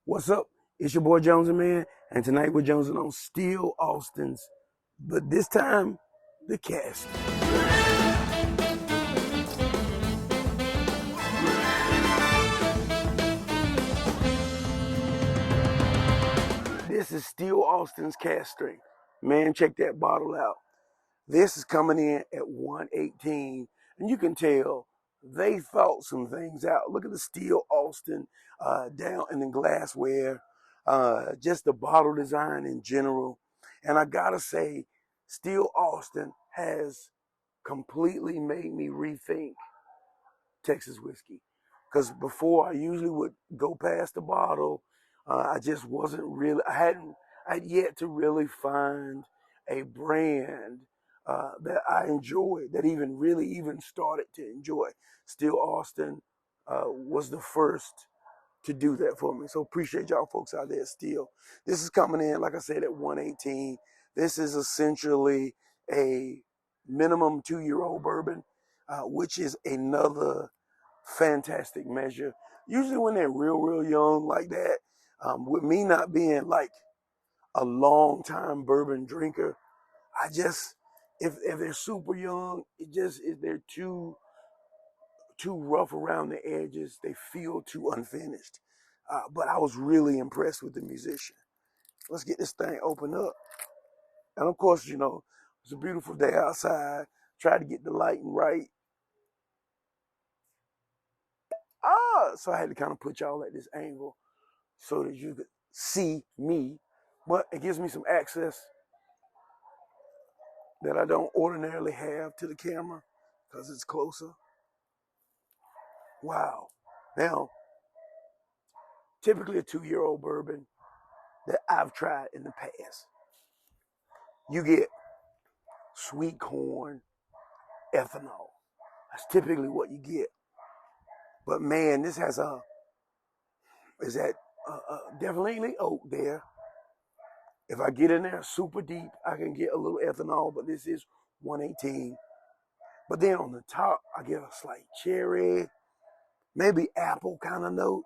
What's up? It's your boy Jones N Mann, and tonight we're jonesing on Steel Austin's, but this time, the Cask. This is Steel Austin's Cask strength. Man, check that bottle out. This is coming in at 118, and you can tell they thought some things out. Look at the Steel Austin down in the glassware, just the bottle design in general. And I gotta say, Steel Austin has completely made me rethink Texas whiskey. Because before I usually would go past the bottle, I just wasn't really, I'd yet to really find a brand that I enjoyed, that even started to enjoy. Steel Austin was the first to do that for me. So appreciate y'all folks out there still. This is coming in, like I said, at 118. This is essentially a minimum 2-year-old bourbon, which is another fantastic measure. Usually when they're real young like that, with me not being like a long time bourbon drinker, I just, if they're super young, they're too rough around the edges. They feel too unfinished. But I was really impressed with the musician. Let's get this thing opened up. And of course, it's a beautiful day outside. Try to get the lighting right. So I had to kind of put y'all at this angle so that you could see me. But it gives me some access that I don't ordinarily have to the camera because it's closer. Wow. Now, typically a 2-year-old bourbon that I've tried in the past, you get sweet corn, ethanol. That's typically what you get. But man, this has definitely oak there. If I get in there super deep, I can get a little ethanol, but this is 118. But then on the top, I get a slight cherry, maybe apple kind of note.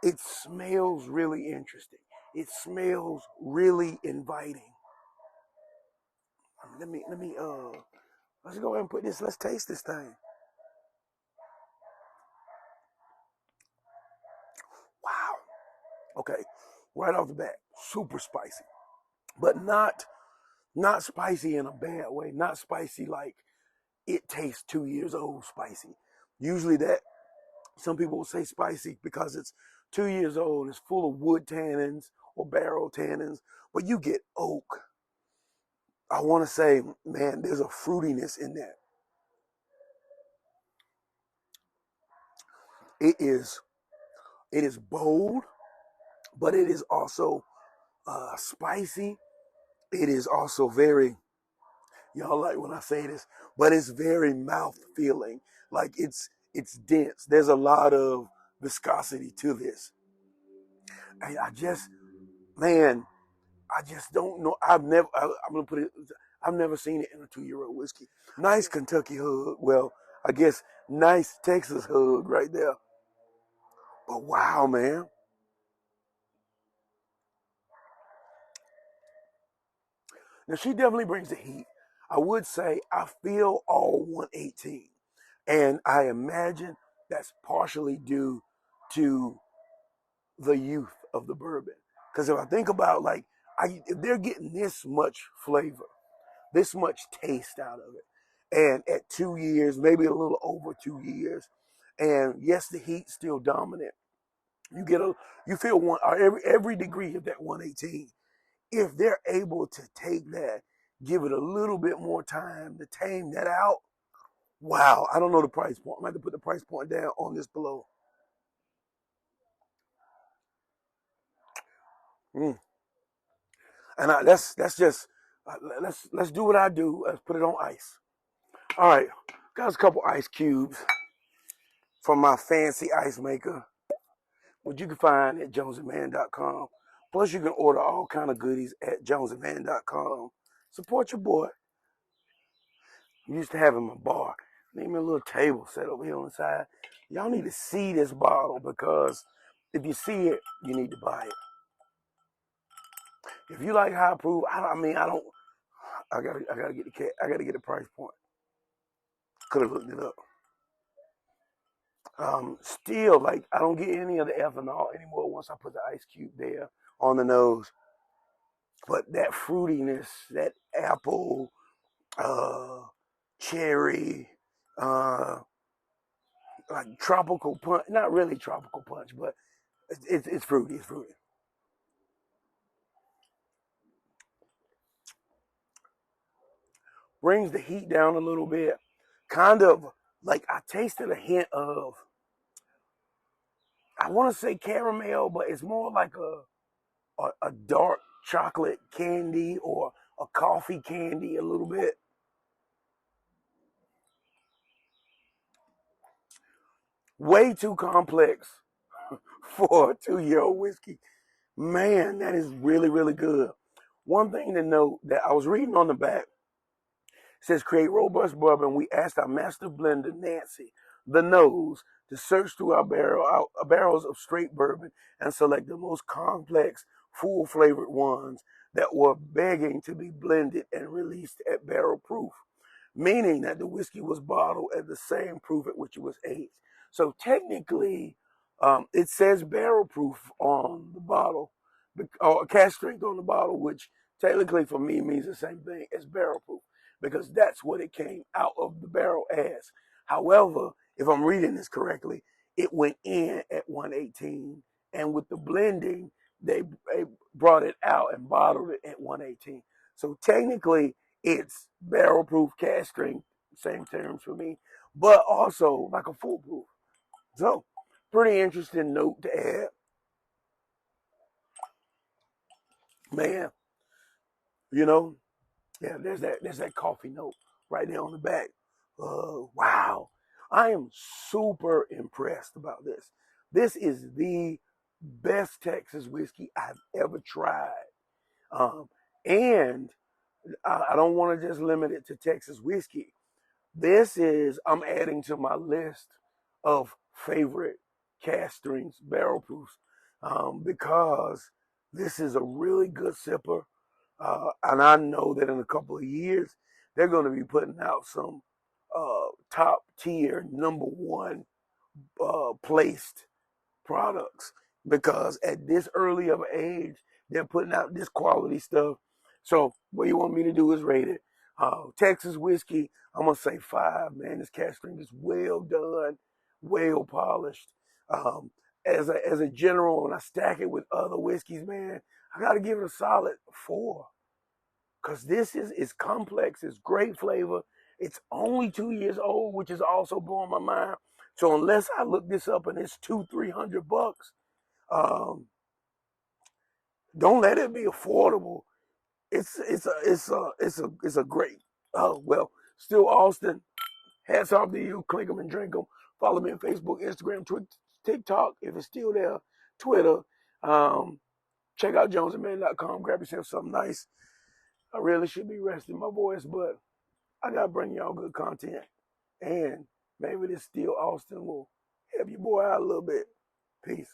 It smells really interesting. It smells really inviting. Let's go ahead and let's taste this thing. Wow. Okay, right off the bat, super spicy, but not spicy in a bad way. Not spicy like it tastes 2 years old spicy. Usually some people will say spicy because it's 2 years old. It's full of wood tannins or barrel tannins, but you get oak. I want to say, man, there's a fruitiness in that. It is bold, but it is also spicy. It is also very, y'all like when I say this, but it's very mouth feeling. Like it's dense. There's a lot of viscosity to this. And I just don't know. I'm gonna put it. I've never seen it in a 2-year-old whiskey. Nice Kentucky hug. Well, I guess nice Texas hug right there. But wow, man. Now she definitely brings the heat. I would say I feel all 118. And I imagine that's partially due to the youth of the bourbon. Because if I think about if they're getting this much flavor, this much taste out of it, and at 2 years, maybe a little over 2 years, and yes, the heat's still dominant. You feel every degree of that 118. If they're able to take that, give it a little bit more time to tame that out. Wow, I don't know the price point. I'm going to have to put the price point down on this below. Mm. And let's do what I do. Let's put it on ice. All right, got a couple ice cubes from my fancy ice maker, which you can find at JonesNmann.com. Plus, you can order all kind of goodies at JonesNmann.com. Support your boy. I'm used to having my bar. Need me a little table set over here on the side. Y'all need to see this bottle because if you see it, you need to buy it. If you like high proof, I don't. I gotta get the cat. I gotta get the price point. Could have looked it up. Still, like, I don't get any of the ethanol anymore once I put the ice cube there on the nose. But that fruitiness, that apple, cherry, uh, like tropical punch, not really tropical punch, but it's fruity. It's fruity. Brings the heat down a little bit. Kind of like I tasted a hint of, I want to say caramel, but it's more like a dark chocolate candy or a coffee candy a little bit. Way too complex for a 2-year-old whiskey. Man, that is really, really good. One thing to note that I was reading on the back says create robust bourbon. We asked our master blender, Nancy, the nose, to search through our barrels of straight bourbon and select the most complex, full flavored ones that were begging to be blended and released at barrel proof, meaning that the whiskey was bottled at the same proof at which it was aged. So technically, it says barrel proof on the bottle, or cask strength on the bottle, which technically for me means the same thing as barrel proof, because that's what it came out of the barrel as. However, if I'm reading this correctly, it went in at 118, and with the blending, they brought it out and bottled it at 118. So technically, it's barrel proof cask strength, same terms for me, but also like a foolproof. So, pretty interesting note to add. Man, you know, yeah, there's that coffee note right there on the back. Wow. I am super impressed about this. This is the best Texas whiskey I've ever tried. And I don't want to just limit it to Texas whiskey. I'm adding to my list of favorite cask strengths, barrel proofs, because this is a really good sipper. And I know that in a couple of years, they're going to be putting out some top tier, number one placed products, because at this early of an age, they're putting out this quality stuff. So what you want me to do is rate it. Texas whiskey, I'm gonna say 5. Man, this cask strength is well done, well polished. Um, as a general, when I stack it with other whiskeys, man, I gotta give it a solid 4, because this is complex. It's great flavor. It's only 2 years old, which is also blowing my mind. So unless I look this up and it's $200-300, um, don't let it be affordable. It's a great. Oh well, still Austin. Hats off to you. Click them and drink them. Follow me on Facebook, Instagram, TikTok if it's still there, Twitter. Um, check out JonesNmann.com. Grab yourself something nice. I really should be resting my voice, but I gotta bring y'all good content. And maybe this Still Austin will help your boy out a little bit. Peace.